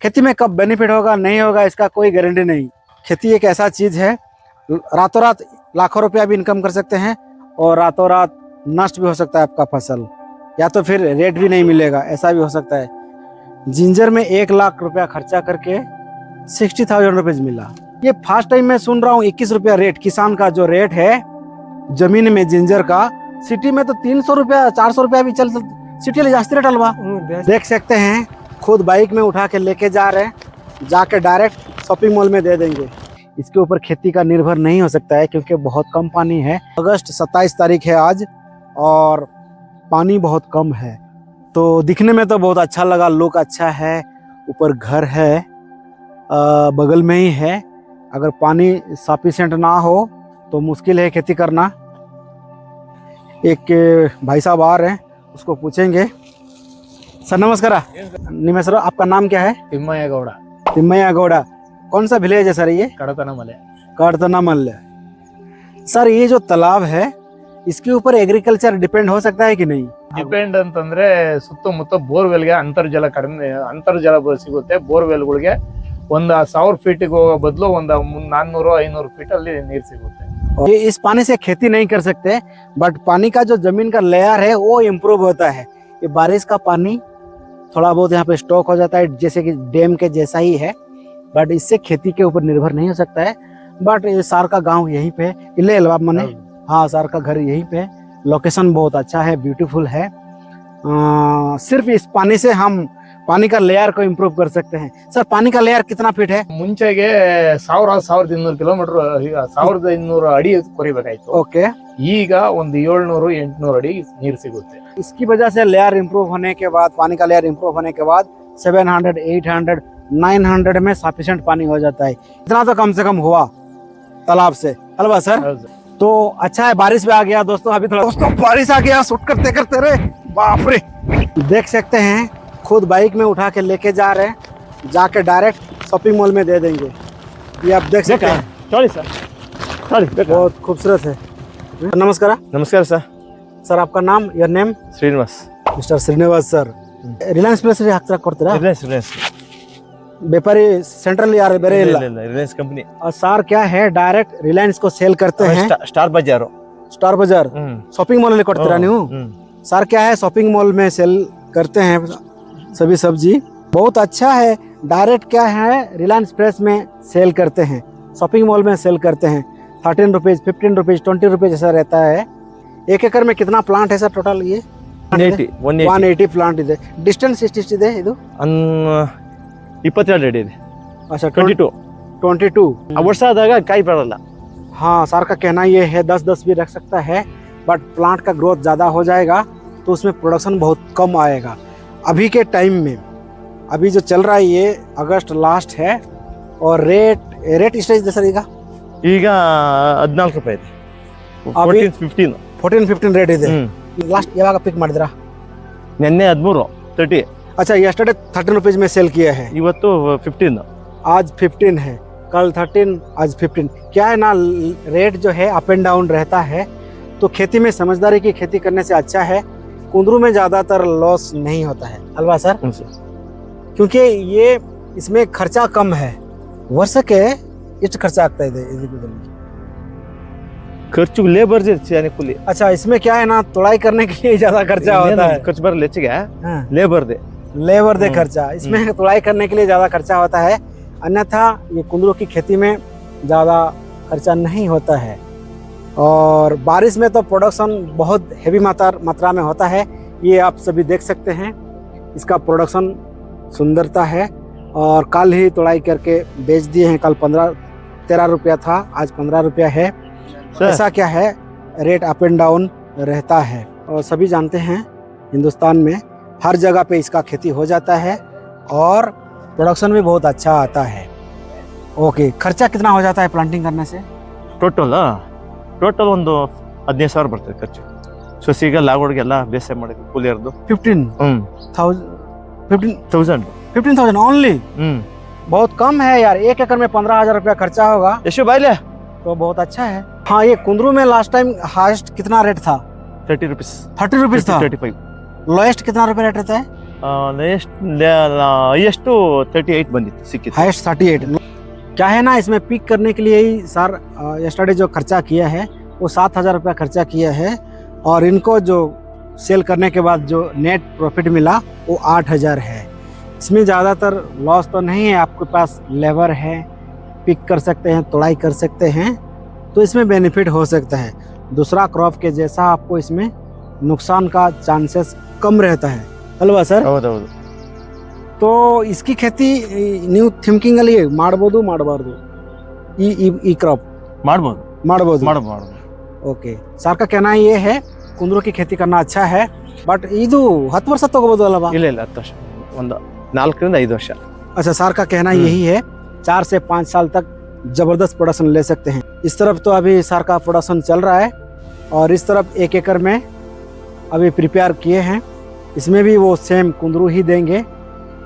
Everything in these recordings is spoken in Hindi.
खेती में कब बेनिफिट होगा नहीं होगा इसका कोई गारंटी नहीं। खेती एक ऐसा चीज है, रातों रात लाखों रुपया भी इनकम कर सकते हैं और रातों रात नष्ट भी हो सकता है आपका फसल, या तो फिर रेट भी नहीं मिलेगा, ऐसा भी हो सकता है। जिंजर में 1 लाख रुपया खर्चा करके 60,000 रुपीज मिला। ये फर्स्ट टाइम मैं सुन रहा हूँ 21 रुपया रेट, किसान का जो रेट है जमीन में जिंजर का। सिटी में तो 300 रुपया 400 रुपया भी चल, सिटी ले जास्ती रेट अलवा। देख सकते हैं खुद बाइक में उठा के लेके जा रहे हैं, जाके डायरेक्ट शॉपिंग मॉल में दे देंगे। इसके ऊपर खेती का निर्भर नहीं हो सकता है क्योंकि बहुत कम पानी है। अगस्त 27 तारीख है आज और पानी बहुत कम है। तो दिखने में तो बहुत अच्छा लगा, लुक अच्छा है, ऊपर घर है, बगल में ही है। अगर पानी सफिशिएंट ना हो तो मुश्किल है खेती करना। एक भाई साहब आ रहे हैं, उसको पूछेंगे। सर नमस्कार। निमेश्वर, आपका नाम क्या है? तिम्मಯ್ಯ गौड़। तिम्मಯ್ಯ गौड़ा। कौन सा विलेज है सर ये? कड़तनमले। कड़तनमले। सर ये जो तालाब है इसके ऊपर एग्रीकल्चर डिपेंड हो सकता है कि नहीं? ಡಿಪೆಂಡ್ ಅಂತಂದ್ರೆ ಸುತ್ತಮುತ್ತ ಬೋರ್ವೆಲ್ಗೆ ಅಂತರ್ಜಲ ಕಡಿಮೆ, ಅಂತರ್ಜಲ ಸಿಗುತ್ತೆ ಬೋರ್ವೆಲ್ಗಳಿಗೆ। 1,000 ಫೀಟ್ಗೆ ಹೋಗೋ ಬದಲು 400-500 ಫೀಟ್ ಅಲ್ಲಿ ನೀರು ಸಿಗುತ್ತೆ। ये इस पानी से खेती नहीं कर सकते, बट पानी का जो जमीन का लेयर है वो इम्प्रूव होता है। ये बारिश का पानी थोड़ा बहुत यहाँ पे स्टॉक हो जाता है, जैसे कि डैम के जैसा ही है, बट इससे खेती के ऊपर निर्भर नहीं हो सकता है। बट ये सार का गांव यहीं पे इले अलवाब मने, हाँ सार का घर यहीं पे। लोकेशन बहुत अच्छा है, ब्यूटीफुल है। सिर्फ इस पानी से हम पानी का लेयर को इम्प्रूव कर सकते हैं। सर पानी का लेयर कितना फीट है? ಮುಂಚೆಗೆ 1,200 ಕಿಲೋಮೀಟರ್ 1,200 ಅಡಿ ಕೊರಿಬೇಕಾಯ್ತು। ओके, ಈಗ ಒಂದು 700-800 अड़ी ನೀರು ಸಿಗುತ್ತೆ। इसकी वजह से लेयर इम्प्रूव होने के बाद, पानी का लेयर इम्प्रूव होने के बाद 700, 800, 900 में सफिशिएंट पानी हो जाता है। इतना तो कम से कम हुआ तालाब से, हलवा सर। तो अच्छा है बारिश भी आ गया दोस्तों। अभी थोड़ा दोस्तों बारिश आ गया, शूट करते करते रे बाप रे। देख सकते हैं खुद बाइक में उठा के लेके जा रहे हैं, जाके डायरेक्ट शॉपिंग मॉल में दे देंगे। ये आप देख सकते हैं, सॉरी सर, सॉरी। बहुत खूबसूरत है। नमस्कार। नमस्कार सर। सर आपका नाम, your name? Srinivas. Mister Srinivas sir. Reliance place ಹಾಕ್ತಾ ಕೊಡ್ತೀರಾ? ರಿಲಯನ್ಸ್ व्यापारी सेंट्रल यार बेरे ಇಲ್ಲ। ರಿಲಯನ್ಸ್ ಕಂಪನಿ। और सर क्या है डायरेक्ट रिलायंस को सेल करते हैं। ಸ್ಟಾರ್ ಬಜಾರ್। स्टार बाजार शॉपिंग मॉल में ಕೊಡ್ತೀರಾ ನೀವು? सर क्या है शॉपिंग मॉल में सेल करते हैं सभी सब्जी। बहुत अच्छा है। डायरेक्ट क्या है रिलायंस फ्रेश में सेल करते हैं, शॉपिंग मॉल में सेल करते हैं। 13 रुपीज, 15 रुपीज, 20 रुपीज ऐसा रहता है। 1 एकड़ में कितना प्लांट है सर टोटल? ये 180 प्लांट ಇದೆ। ಡಿಸ್ಟೆನ್ಸ್ ಎಷ್ಟಿದೆ ಇದು? 22 ಅಡಿ ಇದೆ। अच्छा 22 ವರ್ಷ ಆದಾಗ ಕಾಯಿ ಬರಲ್ಲ। हाँ सर का कहना ये है 10-10 भी रख सकता है, बट प्लांट का ग्रोथ ज़्यादा हो जाएगा तो उसमें प्रोडक्शन बहुत कम आएगा। अभी के टाइम में अभी जो चल रहा है ये अगस्त लास्ट है और रेट स्टेज दसर ಈಗ 14 ರೂಪಾಯಿ ಇದೆ। 14-15 ರೇಟ್ ಇದೆ। लास्ट ಯಾವಾಗ ಪಿಕ್ ಮಾಡಿದ್ರಾ? ನಿನ್ನೆ 13-30। अच्छा yesterday 13 रुपीज में सेल किया है, ಇವತ್ತು 15। आज 15 है, कल 13, आज 15। क्या है ना रेट जो है अप एंड डाउन रहता है, तो खेती में समझदारी की खेती करने से अच्छा है। कुंदरू में ज़्यादातर लॉस नहीं होता है अलवा सर, क्योंकि ये इसमें खर्चा कम है। वर्ष के ಎಷ್ಟು खर्चा ಆಗ್ತಾ ಇದೆ ಇದಕ್ಕೆ? ಖರ್ಚು ಲೇಬರ್ ಜಾಸ್ತಿ ಕೂಲಿ। अच्छा इसमें क्या है ना तुड़ाई करने के लिए ज़्यादा खर्चा होता है। ಖರ್ಚು ಬರಲ್ಲ ಹೆಚ್ಚಿಗೆ, हाँ, लेबर दे खर्चा। इसमें तुड़ाई करने के लिए ज़्यादा खर्चा होता है, अन्यथा ये कुंदरू की खेती में ज़्यादा खर्चा नहीं होता है। और बारिश में तो प्रोडक्शन बहुत हेवी मात्रा में होता है। ये आप सभी देख सकते हैं, इसका प्रोडक्शन सुंदरता है। और कल ही तुड़ाई करके बेच दिए हैं। कल 15-13 रुपया था, आज 15 रुपया है। ऐसा क्या है रेट अप एंड डाउन रहता है। और सभी जानते हैं हिंदुस्तान में हर जगह पे इसका खेती हो जाता है और प्रोडक्शन भी बहुत अच्छा आता है। ओके, खर्चा कितना हो जाता है प्लांटिंग करने से? ಟೋಟಲ್ ಒಂದು 15,000 ಬರ್ತದೆ ಖರ್ಚು। ಸಸಿಗೆ ಲಾಗೋಡ್ಗೆಲ್ಲ ಬೇಸಾಯ ಮಾಡಿ ಕೂಲಿಯರ್ದು 15,000 ओनली। बहुत कम है यार। 1 एकड़ में 15,000 रुपया खर्चा होगा। यशु भाई ले तो बहुत अच्छा है। हाँ, ये कुंदरू में लास्ट टाइम हाईएस्ट कितना रेट था? 30 रुपीज। 30 रुपीज था। 35। लोएस्ट कितना रुपया रेट रहता है? ಹೈಯೆಸ್ಟ್ 38 ಬಂದಿತ್ತು ಸಿಕ್ಕಿತ್ತು. हाईएस्ट 38। क्या है ना, इसमें पिक करने के लिए ही सर यस्टरडे जो खर्चा किया है वो 7,000 रुपया खर्चा किया है, और इनको जो सेल करने के बाद जो नेट प्रॉफिट मिला वो 8,000 है। इसमें ज़्यादातर लॉस तो नहीं है, आपके पास लेबर है, पिक कर सकते हैं, तोड़ाई कर सकते हैं, तो इसमें बेनिफिट हो सकता है। दूसरा क्रॉप के जैसा आपको इसमें नुकसान का चांसेस कम रहता है अल्वा सर? ಹೌದೌದು. तो इसकी खेती न्यू थिंकिंग ಅಲ್ಲಿ ಮಾಡಬಹುದು ಮಾಡಬಾರದು? ಈ ಕ್ರಾಪ್ ಮಾಡ್ಬೋದು ಮಾಡಬಹುದು ಮಾಡ್ಬೋದು. ओके, सर का कहना ये है कुंदरू की खेती करना अच्छा है, बट ಇದು 10 ವರ್ಷ ತಗೋಬಹುದು ಅಲ್ವಾ? ಇಲ್ಲ 10 ವರ್ಷ, ಒಂದು 4 ರಿಂದ 5 ವರ್ಷ. अच्छा, सर का कहना यही है 4 से 5 साल तक जबरदस्त प्रोडक्शन ले सकते हैं। इस तरफ तो अभी सर का प्रोडक्शन चल रहा है, और इस तरफ 1 एकड़ में अभी प्रिपेयर किए हैं, इसमें भी वो सेम कुंदरू ही देंगे।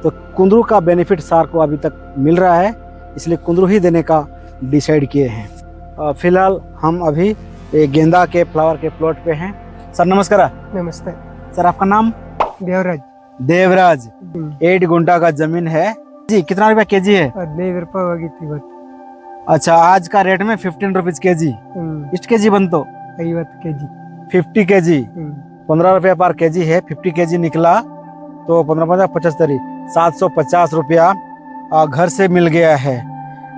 तो कुंदरू का बेनिफिट सर को अभी तक मिल रहा है, इसलिए कुंदरू ही देने का डिसाइड किए हैं। फिलहाल हम अभी एक गेंदा के फ्लावर के प्लॉट पे हैं। सर नमस्कार। नमस्ते। सर आपका नाम? देवराज। देवराज। 8 गुंटा का जमीन है जी, कितना रुपया केजी है? 15 ರೂಪಾಯಿ ಹೋಗಿತ್ತು ಇವತ್ತು. अच्छा, आज का रेट में 15 रुपीज के जी। इष्ट के जी बनतो 50 kg. 50 के जी 15 रुपया पर के जी है। 50 के जी निकला तो 15 75 750 रुपया घर से मिल गया है।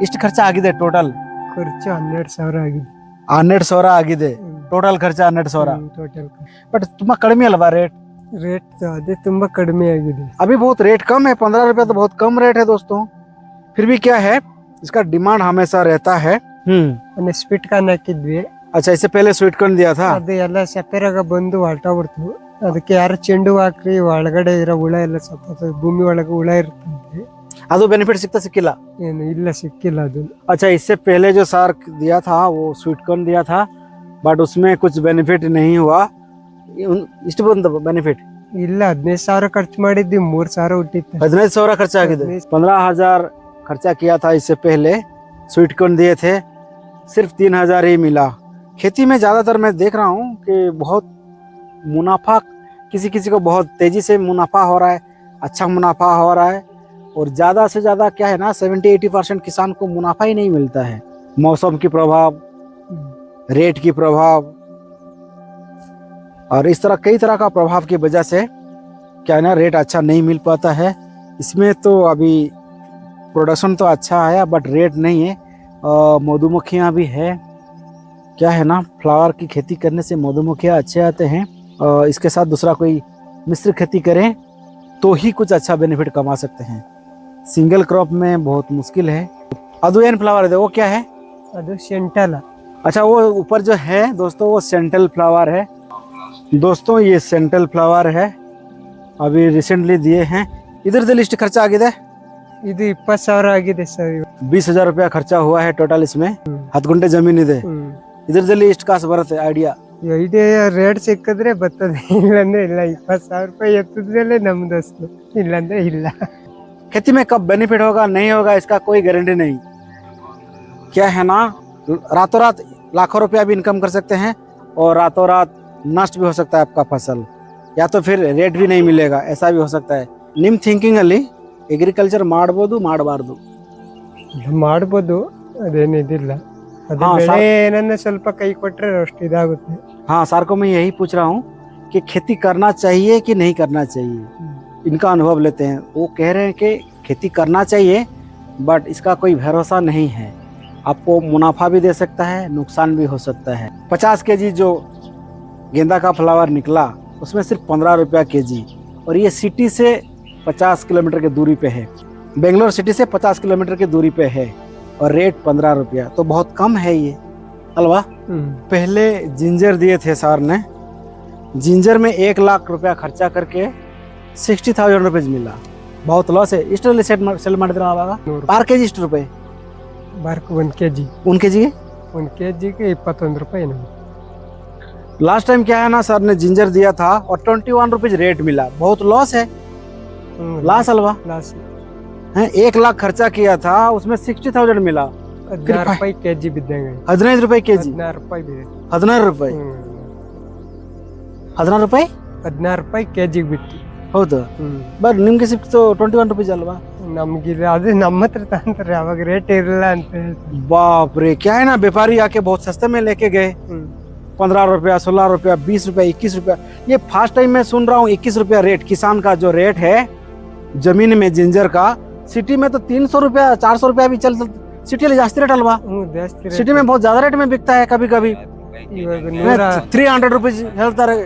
इष्ट खर्चा आಗಿದೆ टोटल? ಖರ್ಚು 12,000 ಆಗಿದೆ. 12,000 ಆಗಿದೆ ಟೋಟಲ್ ಖರ್ಚು 12,000। ಟೋಟಲ್ बट ತುಂಬಾ ಕಡಿಮೆ ಅಲ್ವಾ ರೇಟ್? ರೇಟ್ ಅದೇ ತುಂಬಾ ಕಡಿಮೆ ಆಗಿದೆ. अभी बहुत रेट कम है, 15 रुपया तो बहुत कम रेट है दोस्तों। फिर भी क्या है, इसका डिमांड हमेशा रहता है। ಮೊನ್ನೆ ಸ್ಪಿಟ್ ಕಾನ್ ಹಾಕಿದ್ವಿ, अच्छा, इससे पहले स्वीट कॉर्न दिया था? ಅದು ಎಲ್ಲ ಸಪೇರಾಗ ಬಂದು ಹೊರಟೋಗ್ಬಿಡ್ತು. ಅದಕ್ಕೆ ಯಾರು ಚೆಂಡು ಹಾಕ್ರಿ, ಒಳಗಡೆ ಇರೋ ಹುಳ ಎಲ್ಲ ಸತ್ತ, ಭೂಮಿ ಒಳಗೆ ಹುಳ ಇರ್ತಂತೆ. ಅದು ಬೆನಿಫಿಟ್ ಸಿಗ್ತಾ ಸಿಕ್ಕಿಲ್ಲ? ಏನು ಇಲ್ಲ, ಸಿಕ್ಕಿಲ್ಲ ಅದು. अच्छा, इससे पहले जो सार दिया था वो स्वीट कॉर्न दिया था, बट उसमें कुछ बेनिफिट नहीं हुआ। इष्ट ಬಂದ बेनिफिट ಇಲ್ಲ, 15,000 ಖರ್ಚು ಮಾಡಿದ್ವಿ, 3,000 ಹುಟ್ಟಿತ್ತು. 15,000 खर्चा आಗಿದೆ। 15,000 खर्चा किया था इससे पहले, स्वीट कॉर्न दिए थे, सिर्फ 3,000 ही मिला। खेती में ज़्यादातर मैं देख रहा हूँ कि बहुत मुनाफा, किसी किसी को बहुत तेज़ी से मुनाफा हो रहा है, अच्छा मुनाफा हो रहा है, और ज़्यादा से ज़्यादा क्या है ना, 70-80% किसान को मुनाफा ही नहीं मिलता है। मौसम की प्रभाव, रेट की प्रभाव, और इस तरह कई तरह का प्रभाव की वजह से क्या है ना, रेट अच्छा नहीं मिल पाता है। इसमें तो अभी प्रोडक्शन तो अच्छा आया, बट रेट नहीं है। मधुमक्खियाँ भी है, क्या है ना, फ्लावर की खेती करने से मधुमक्खियाँ अच्छे आते हैं। इसके साथ दूसरा कोई मिश्र खेती करें तो ही कुछ अच्छा बेनिफिट कमा सकते हैं। सिंगल क्रॉप में बहुत मुश्किल है। अदुएन फ्लावर है, वो क्या है? ಅದು ಸೆಂಟಲ್. अच्छा, वो ऊपर जो है दोस्तों वो सेंट्रल फ्लावर है। दोस्तों ये सेंट्रल फ्लावर है, अभी रिसेंटली दिए हैं। इधर लिस्ट खर्चा आಗಿದೆ? ಇದು 20,000 ಆಗಿದೆ ಸರ್. 20,000 रुपया खर्चा हुआ है टोटल इसमें। 10 गुंटे जमीन ಇದೆ। इधर इष्ट कासು ಬರುತ್ತೆ ಐಡಿಯಾ? ಐಡಿಯಾ ರೇಟ್ ಸಿಕ್ಕಿದ್ರೆ ಬರ್ತದೆ, ಇಲ್ಲಾಂದ್ರೆ ಇಲ್ಲ. 20,000 ರೂಪಾಯಿ ಎತ್ತಿದ್ಮೇಲೆ ನಮ್ದಷ್ಟು, ಇಲ್ಲಾಂದ್ರೆ ಇಲ್ಲ. खेती में कब बेनिफिट होगा नहीं होगा इसका कोई गारंटी नहीं। क्या है ना, रातों रात लाखों रुपया भी इनकम कर सकते हैं, और रातों रात नष्ट भी हो सकता है आपका फसल, या तो फिर रेट भी नहीं मिलेगा, ऐसा भी हो सकता है। निम थिंकिंग ಅಲ್ಲಿ एग्रीकल्चर ಮಾಡಬಹುದು ಮಾಡಬಾರದು? ಮಾಡ್ಬೋದು, ಅದೇನಿದಿಲ್ಲ. ಅದು हाँ, ಬೆಳೆ ಏನನ್ನ ಸ್ವಲ್ಪ ಕೈ ಕೊಟ್ರೆ ಅಷ್ಟು ಇದಾಗುತ್ತೆ. हाँ, सर को मैं यही पूछ रहा हूँ कि खेती करना चाहिए कि नहीं करना चाहिए, इनका अनुभव लेते हैं। वो कह रहे हैं कि खेती करना चाहिए, बट इसका कोई भरोसा नहीं है, आपको मुनाफा भी दे सकता है, नुकसान भी हो सकता है। 50 केजी जो गेंदा का फ्लावर निकला उसमें सिर्फ 15 रुपया केजी, और ये सिटी से 50 किलोमीटर की दूरी पे है, बेंगलोर सिटी से 50 किलोमीटर की दूरी पे है, और रेट 15 रुपया, तो बहुत कम है ये अलवा। पहले जिंजर दिए थे सर ने, जिंजर में 1 लाख रुपया खर्चा करके 60,000 रुपीज मिला, बहुत लॉस है। इष्टಲ್ಲಿ ಸೆಲ್ ಮಾಡಿದ್ರೆ ಆವಾಗ ಪಾರ್ ಕೆಜಿ ಎಷ್ಟು ರೂಪಾಯಿ? Bark 1 kg. 1 ಕೆಜಿಗೆ 1 kgಗೆ 21 ರೂಪಾಯಿ ನಮಗೆ। लास्ट टाइम क्या है ना, सर ने जिंजर दिया था और 21 रुपीज रेट मिला, बहुत लॉस है। लॉस अलवा ಲಾಸ್. है, 1 लाख खर्चा किया था, उसमें 60,000 मिला, 16 ರೂಪಾಯಿ ಕೆಜಿ ಬಿದ್ದಂಗೆ. 15 रुपए केजी? 16 ರೂಪಾಯಿ ಬಿದ್ದೆ. 16 रुपए? 16 रुपए? 16 ರೂಪಾಯಿ ಕೆಜಿಗೆ ಬಿತ್ತು. ಹೌದು ಬಟ್ ನಿಮ್ಗೆ ಸಿಕ್ತು 21 रुपीज ಅಲ್ವಾ ನಮ್ಗೆ ಅದು ನಮ್ಮ ಹತ್ರ ತಂತಾರೆ ಅವಾಗ ರೇಟ್ ಇರಲ್ಲ ಅಂತ ಹೇಳ್ತಾರೆ बाप रे क्या है ना व्यापारी आके बहुत सस्ते में लेके गए 15 रुपया 16 रुपया 20 रुपया 21 रुपया ये फर्स्ट टाइम मैं सुन रहा हूँ 21 रुपया रेट किसान का जो रेट है जमीन में जिंजर का सिटी में तो 300 रुपया 400 रुपया भी चलता सिटी में जास्ती रेट अलवा ಜಾಸ್ತಿ rate. सिटी में बहुत ज्यादा रेट में बिकता है कभी कभी ಇವಾಗ 100 300 रुपीज ಹೇಳ್ತಾ रहे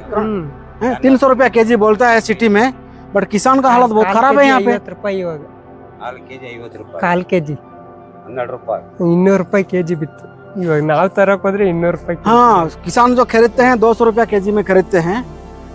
300 रुपया केजी बोलता है सिटी में बट किसान का हालत बहुत खराब है यहाँ पे 50 ರೂಪಾಯಿ ಇವಾಗ 4 ಕೆಜಿ 50 ರೂಪಾಯಿ ಕಾಲ್ ಕೆಜಿ 12 ರೂಪಾಯಿ 200 ರೂಪಾಯಿ ಕೆಜಿ ಬಿತ್ತು ಇವಾಗ ನಾವು ತರಕ್ ಹೋದ್ರೆ 200 ರೂಪಾಯಿ kg. हाँ किसान जो खरीदते हैं 200 रुपया केजी में खरीदते हैं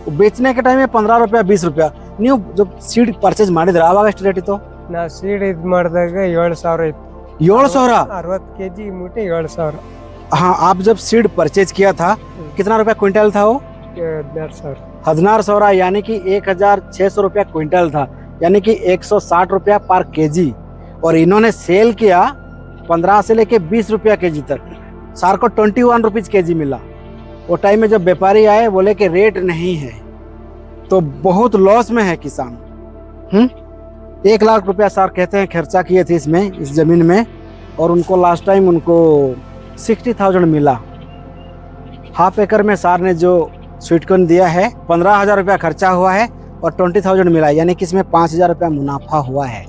वो बेचने के टाइम में 15 रुपया 20 रुपया ನೀವು जब सीड परचेज ಮಾಡಿದ್ರೆ ಆವಾಗ ಎಷ್ಟು ರೇಟ್ ಇತ್ತು ನಾ ಸೀಡ್ ಇದ್ ಮಾಡಿದಾಗ 7000 ಇತ್ತು 700 60 ಕೆಜಿ ಮೂಟೆ 7000 हाँ आप जब सीड परचेज किया था कितना रुपया क्विंटल था वो 12000 1,500 यानी कि 1,600 रुपया क्विंटल था यानी कि 160 रुपया पर केजी और इन्होंने सेल किया 15 से लेके 20 रुपया केजी तक सार को 21 रुपीज केजी मिला वो टाइम में जब व्यापारी आए बोले कि रेट नहीं है तो बहुत लॉस में है किसान 1 लाख रुपया सार कहते हैं खर्चा किए थे इसमें इस जमीन में और उनको लास्ट टाइम उनको 60,000 मिला हाफ एकड़ में सार ने जो स्वीट कॉर्न दिया है 15,000 रुपया खर्चा हुआ है और 20,000 मिला यानी कि इसमें 5,000 रुपया मुनाफा हुआ है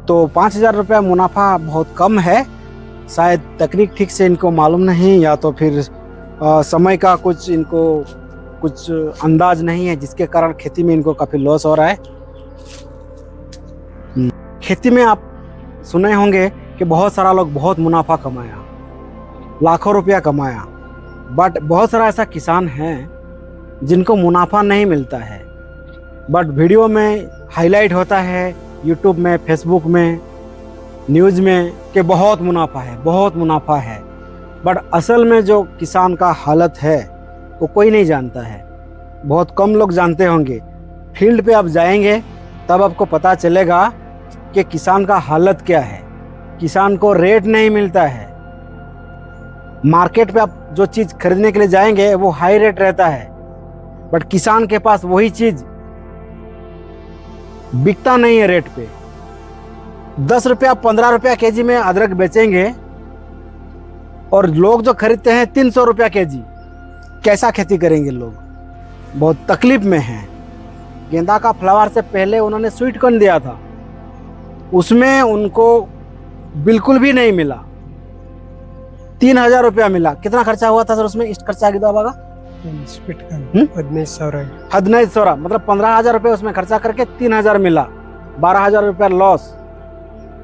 तो 5,000 रुपया मुनाफा बहुत कम है शायद तकनीक ठीक से इनको मालूम नहीं या तो फिर समय का कुछ इनको कुछ अंदाज नहीं है जिसके कारण खेती में इनको काफ़ी लॉस हो रहा है खेती में आप सुने होंगे कि बहुत सारा लोग बहुत मुनाफा कमाया लाखों रुपया कमाया बट बहुत सारा ऐसा किसान हैं जिनको मुनाफा नहीं मिलता है बट वीडियो में हाईलाइट होता है यूट्यूब में फेसबुक में न्यूज़ में कि बहुत मुनाफा है बट असल में जो किसान का हालत है वो कोई नहीं जानता है बहुत कम लोग जानते होंगे फील्ड पे आप जाएंगे तब आपको पता चलेगा कि किसान का हालत क्या है किसान को रेट नहीं मिलता है मार्केट पे आप जो चीज़ खरीदने के लिए जाएंगे वो हाई रेट रहता है बट किसान के पास वही चीज़ बिकता नहीं है रेट पे 10 रुपया 15 रुपया केजी में अदरक बेचेंगे और लोग जो खरीदते हैं 300 रुपया केजी कैसा खेती करेंगे लोग बहुत तकलीफ में हैं गेंदा का फ्लावर से पहले उन्होंने स्वीट कॉर्न दिया था उसमें उनको बिल्कुल भी नहीं मिला 3,000 रुपया मिला कितना खर्चा हुआ था सर उसमें इस खर्चा आगे दो आगा ಸ್ಪಿಟ್ 15000 15,000 मतलब 15,000 रुपये उसमें खर्चा करके 3,000 मिला 12,000 रुपया लॉस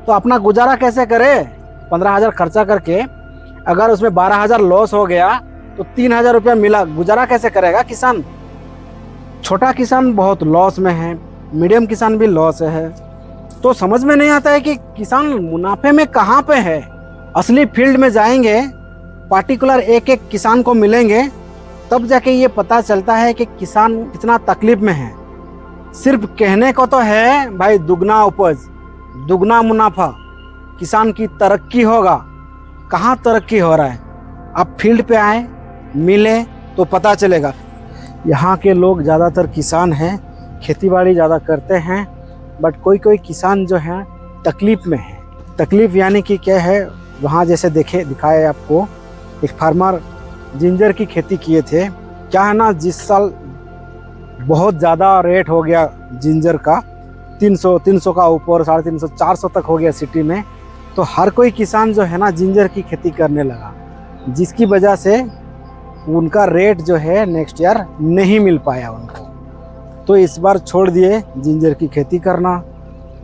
तो अपना गुजारा कैसे करे 15,000 खर्चा करके अगर उसमें 12,000 लॉस हो गया तो 3,000 रुपया मिला गुजारा कैसे करेगा किसान छोटा किसान बहुत लॉस में है मीडियम किसान भी लॉस है तो समझ में नहीं आता है कि किसान मुनाफे में कहाँ पे है असली फील्ड में जाएंगे पार्टिकुलर एक एक किसान को मिलेंगे तब जाके ये पता चलता है कि किसान कितना तकलीफ में है सिर्फ कहने को तो है भाई दुगना उपज दुगना मुनाफा किसान की तरक्की होगा कहाँ तरक्की हो रहा है आप फील्ड पे आए मिले तो पता चलेगा यहाँ के लोग ज़्यादातर किसान हैं खेतीबाड़ी ज़्यादा करते हैं बट कोई कोई किसान जो है तकलीफ में है तकलीफ यानी कि क्या है वहाँ जैसे दिखाए आपको एक फार्मर जिंजर की खेती किए थे क्या है ना जिस साल बहुत ज़्यादा रेट हो गया जिंजर का 300 का ऊपर 350 400 तक हो गया सिटी में तो हर कोई किसान जो है ना जिंजर की खेती करने लगा जिसकी वजह से उनका रेट जो है नेक्स्ट ईयर नहीं मिल पाया उनको तो इस बार छोड़ दिए जिंजर की खेती करना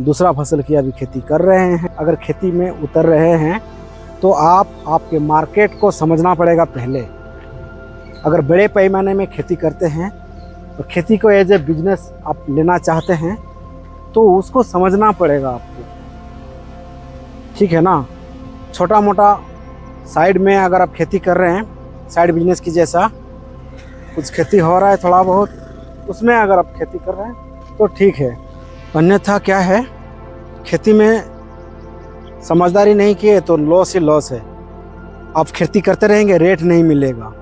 दूसरा फसल की अभी खेती कर रहे हैं अगर खेती में उतर रहे हैं तो आपके मार्केट को समझना पड़ेगा पहले अगर बड़े पैमाने में खेती करते हैं और खेती को एज ए बिजनेस आप लेना चाहते हैं तो उसको समझना पड़ेगा आपको ठीक है ना छोटा मोटा साइड में अगर आप खेती कर रहे हैं साइड बिजनेस की जैसा कुछ खेती हो रहा है थोड़ा बहुत उसमें अगर आप खेती कर रहे हैं तो ठीक है अन्यथा क्या है खेती में समझदारी नहीं किए तो लॉस ही लॉस है आप खेती करते रहेंगे रेट नहीं मिलेगा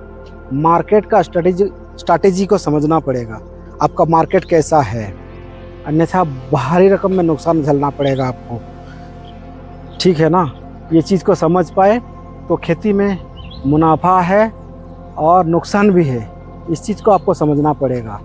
मार्केट का स्ट्रैटेजी को समझना पड़ेगा आपका मार्केट कैसा है अन्यथा भारी रकम में नुकसान झेलना पड़ेगा आपको। ठीक है ना, ये चीज़ को समझ पाए तो खेती में मुनाफा है और नुकसान भी है, इस चीज़ को आपको समझना पड़ेगा।